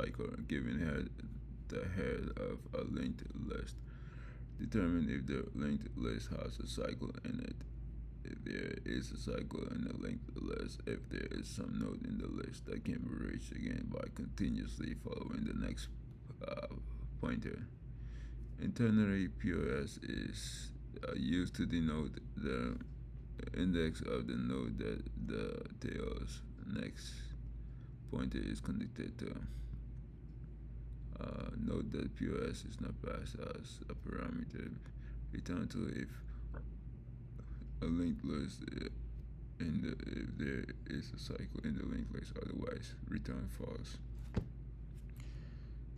cycle given the head of a linked list. Determine if the linked list has a cycle in it. If there is a cycle in the linked list, if there is some node in the list that can be reached again by continuously following the next pointer. Internally, POS is used to denote the index of the node that the tail's next pointer is connected to. Note that POS is not passed as a parameter. Return to if a linked list if there is a cycle in the linked list, otherwise return false.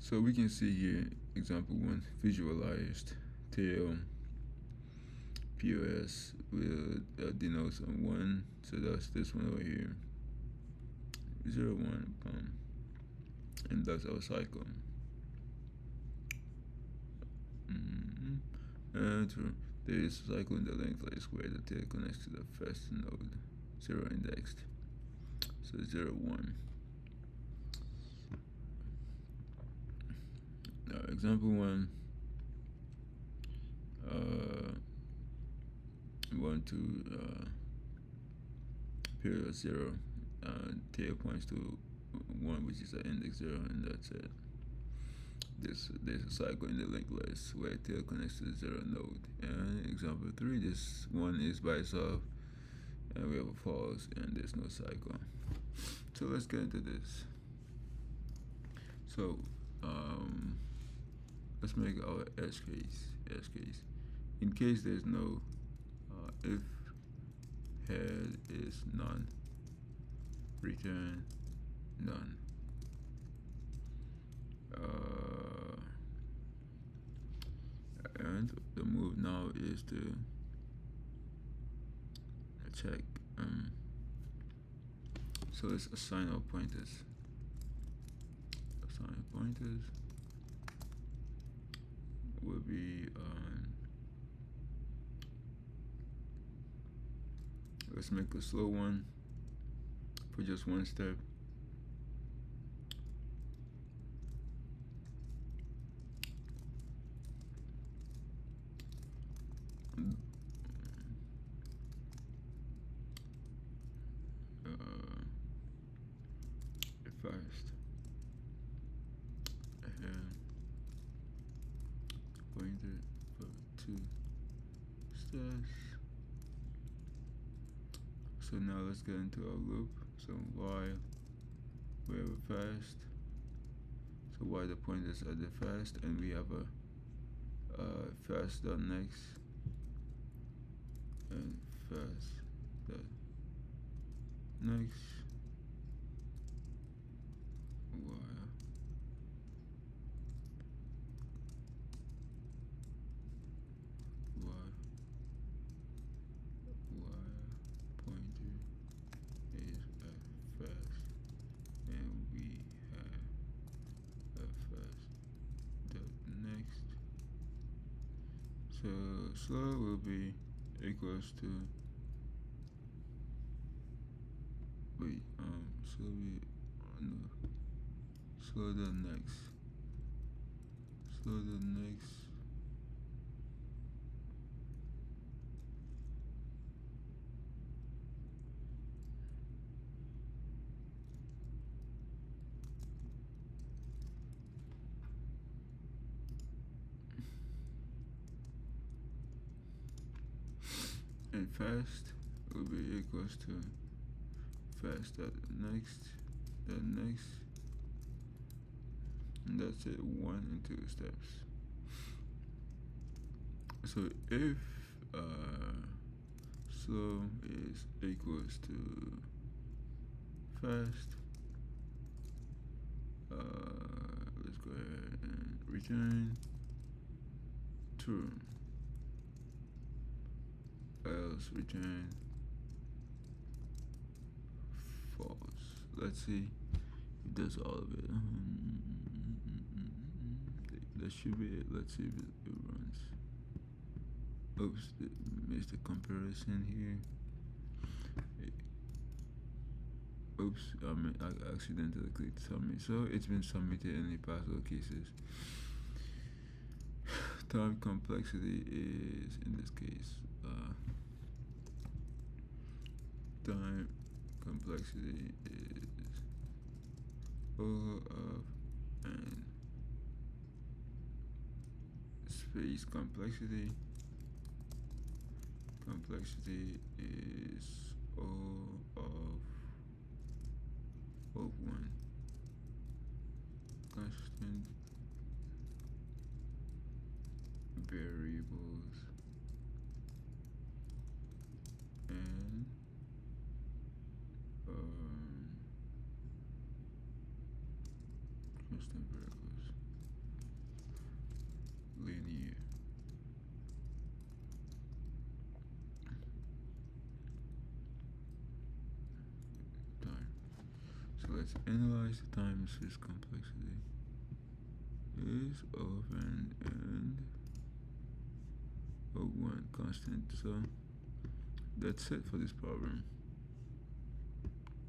So we can see here example 1 visualized tail POS will denote on 1, so that's this one over here, 0 1 and that's our cycle. And true. There is a cycle in the linked list where the tail connects to the first node, 0 indexed. So 0 1. Now example 1. Want to period 0. Tail points to 1, which is an index 0, and that's it. There's a cycle in the linked list where tail connects to the 0 node. And example 3, this one is by itself, and we have a false, and there's no cycle. So let's get into this. So let's make our edge case. In case there's no if head is none, return none. And the move now is to check. So let's assign our pointers. Assign pointers will be let's make a slow one for just one step. Fast ahead pointer for 2 steps. So now let's get into our loop. So while we have a fast, so while the pointers at the fast, and we have a fast dot next and fast dot next. Pointer is at fast, and we have a fast dot next. So slow will be equals to slow dot next. Slow dot next. And fast will be equals to fast dot next, and that's it, 1 and 2 steps. So if slow is equals to fast, let's go ahead and return true, else return false. Let's see if that's all of it. That should be it. Let's see if it runs. Oops, missed the comparison here. oops, I accidentally clicked submit. So it's been submitted in the past all cases. Time complexity is, in this case, time complexity is O of n. Space complexity is O of 1. Constant variables and constant variables linear. Time. So let's analyze the time space complexity is of n and of 1 constant. So that's it for this problem.